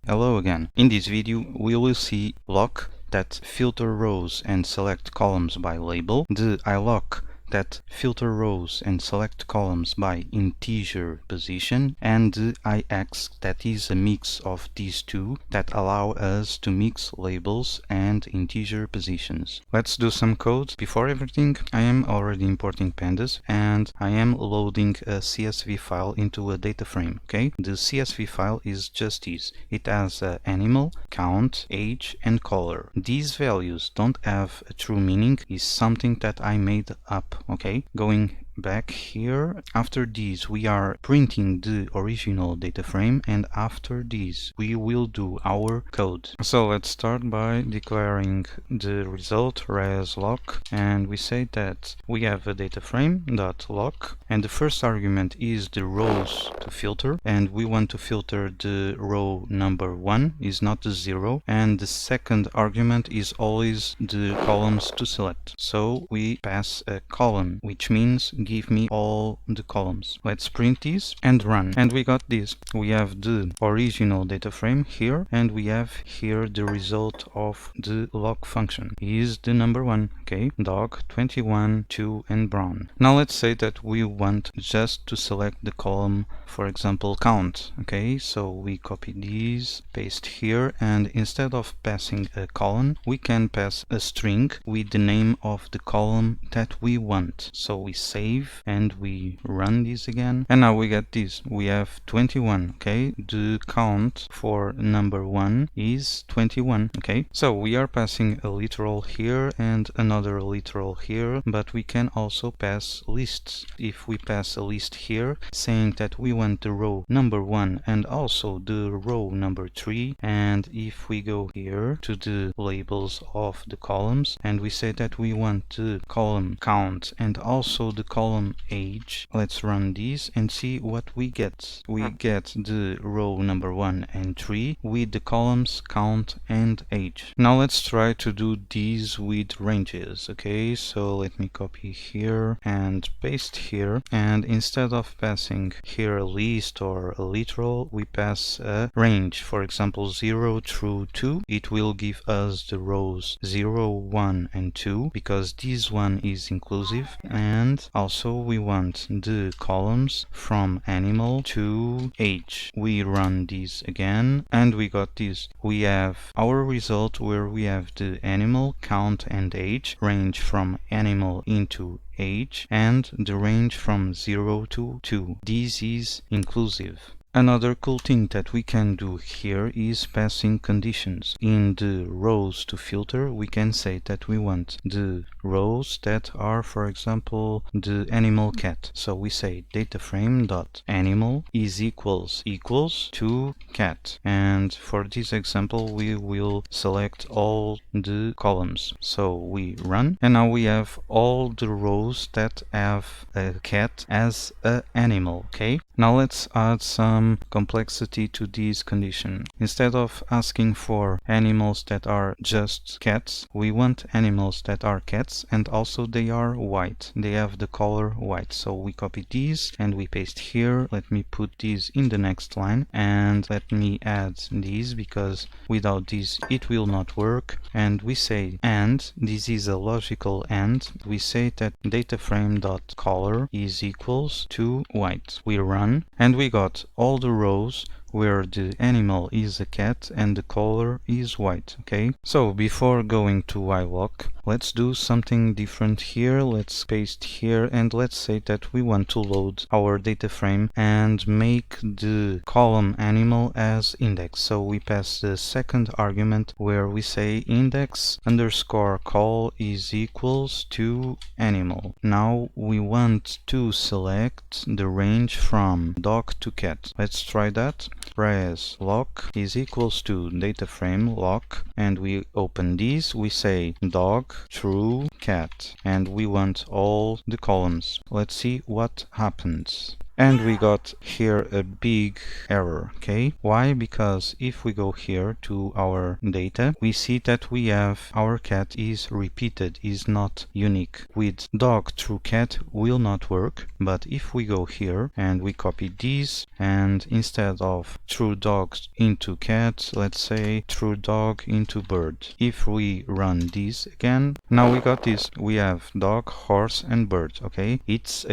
Hello again. In this video we will see loc that filter rows and select columns by label, the iloc that filter rows and select columns by integer position, and the ix that is a mix of these two that allow us to mix labels and integer positions. Let's do some code. Before everything, I am already importing pandas and I am loading a CSV file into a data frame. Okay, the CSV file is just this. It has animal, count, age and color. These values don't have a true meaning, is something that I made up. Okay, going back here, after this we are printing the original data frame, and after this we will do our code. So let's start by declaring the result res loc, and we say that we have a data frame dot loc, and the first argument is the rows to filter, and we want to filter the row number 1 is not the 0, and the second argument is always the columns to select. So we pass a column, which means give me all the columns. Let's print this and run, and we got this. We have the original data frame here, and we have here the result of the loc function is the number 1. Okay, dog, 21, 2 and brown. Now let's say that we want just to select the column, for example count. Okay, so we copy these, paste here, and instead of passing a column we can pass a string with the name of the column that we want. So we save and we run this again, and now we get this. We have 21. Okay, the count for number 1 is 21. Okay, so we are passing a literal here and another literal here, but we can also pass lists. If we pass a list here saying that we want the row number 1 and also the row number 3, and if we go here to the labels of the columns and we say that we want the column count and also the column age, let's run this and see what we get. We get the row number 1 and 3 with the columns count and age. Now let's try to do these with ranges. Okay, so let me copy here and paste here, and instead of passing here a list or a literal, we pass a range. For example 0 through 2, it will give us the rows 0, 1 and 2 because this one is inclusive, and also we want the columns from animal to age. We run this again and we got this. We have our result where we have the animal, count and age, range from animal into age, and the range from 0 to 2. This is inclusive. Another cool thing that we can do here is passing conditions. In the rows to filter, we can say that we want the rows that are, for example, the animal cat. So we say dataframe.animal is equals to cat. And for this example, we will select all the columns. So we run, and now we have all the rows that have a cat as an animal. Okay, now let's add some complexity to this condition. Instead of asking for animals that are just cats, we want animals that are cats and also they are white. They have the color white. So we copy these and we paste here. Let me put this in the next line, and let me add these because without this it will not work. And we say and, this is a logical and, we say that dataframe.color is equals to white. We run and we got all the rows where the animal is a cat and the color is white. Okay, so before going to iloc, let's do something different here. Let's paste here and let's say that we want to load our data frame and make the column animal as index. So we pass the second argument where we say index underscore call is equals to animal. Now we want to select the range from dog to cat. Let's try that. Res loc is equals to dataframe loc, and we open this, we say dog true cat, and we want all the columns. Let's see what happens. And we got here a big error, okay? Why? Because if we go here to our data, we see that we have our cat is repeated, is not unique. With dog through cat will not work, but if we go here and we copy these, and instead of through dog into cat, let's say through dog into bird. If we run this again, now we got this. We have dog, horse and bird, okay? It's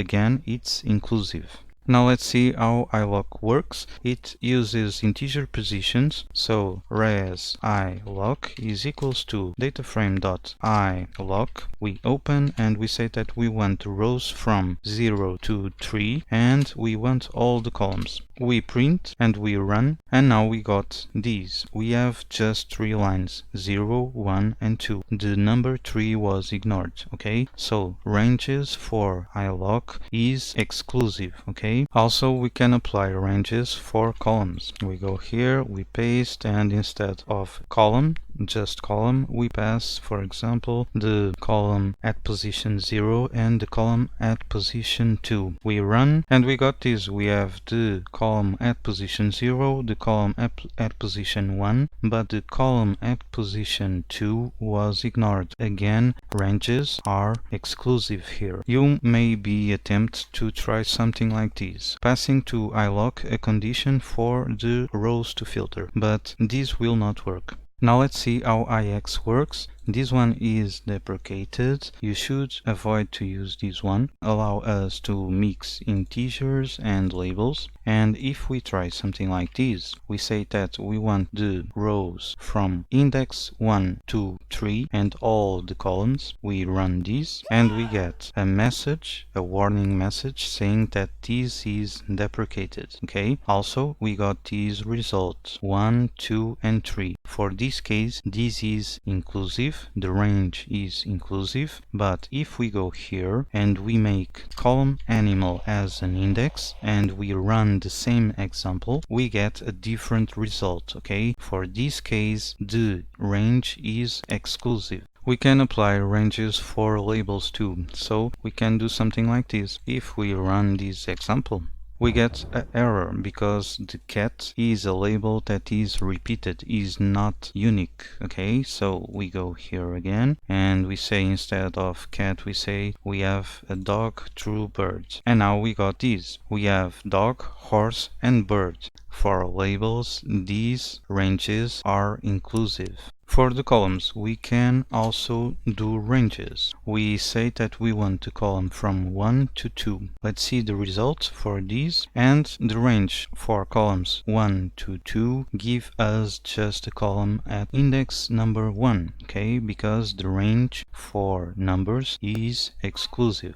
inclusive. Now let's see how iloc works. It uses integer positions, so res iloc is equals to dataframe.iloc. We open and we say that we want rows from 0 to 3 and we want all the columns. We print and we run, and now we got these. We have just 3 lines, 0, 1 and 2. The number 3 was ignored, okay? So ranges for iloc is exclusive, okay? Also, we can apply ranges for columns. We go here, we paste, and instead of column, just column, we pass, for example, the column at position 0 and the column at position 2. We run, and we got this. We have the column at position 0, the column at position 1, but the column at position 2 was ignored. Again, ranges are exclusive here. You maybe attempt to try something like this, passing to iloc a condition for the rows to filter, but this will not work. Now let's see how ix works. This one is deprecated. You should avoid to use this one. Allow us to mix integers and labels. And if we try something like this, we say that we want the rows from index 1 to 3 and all the columns. We run this and we get a message, a warning message saying that this is deprecated. Okay. Also, we got these results 1, 2 and 3. For this case, this is inclusive. The range is inclusive, but if we go here and we make column animal as an index and we run the same example, we get a different result, okay? For this case, the range is exclusive. We can apply ranges for labels too, so we can do something like this. If we run this example, we get an error because the cat is a label that is repeated, is not unique. Okay, so we go here again and we say instead of cat we say we have a dog through bird. And now we got this. We have dog, horse and bird. For labels, these ranges are inclusive. For the columns, we can also do ranges. We say that we want a column from 1 to 2. Let's see the results for these. And the range for columns 1 to 2 give us just a column at index number 1, okay? Because the range for numbers is exclusive.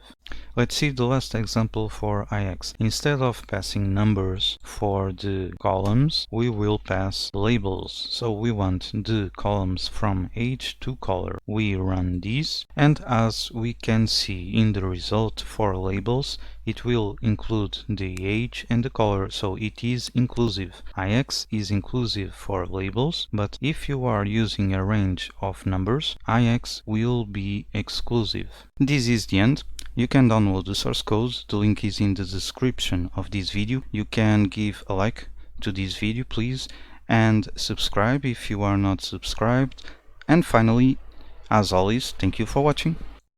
Let's see the last example for ix. Instead of passing numbers for the columns, we will pass labels. So we want the columns from age to color. We run this, and as we can see in the result for labels, it will include the age and the color, so it is inclusive. ix is inclusive for labels, but if you are using a range of numbers, ix will be exclusive. This is the end. You can download the source code, the link is in the description of this video. You can give a like to this video please, and subscribe if you are not subscribed. And finally, as always, thank you for watching.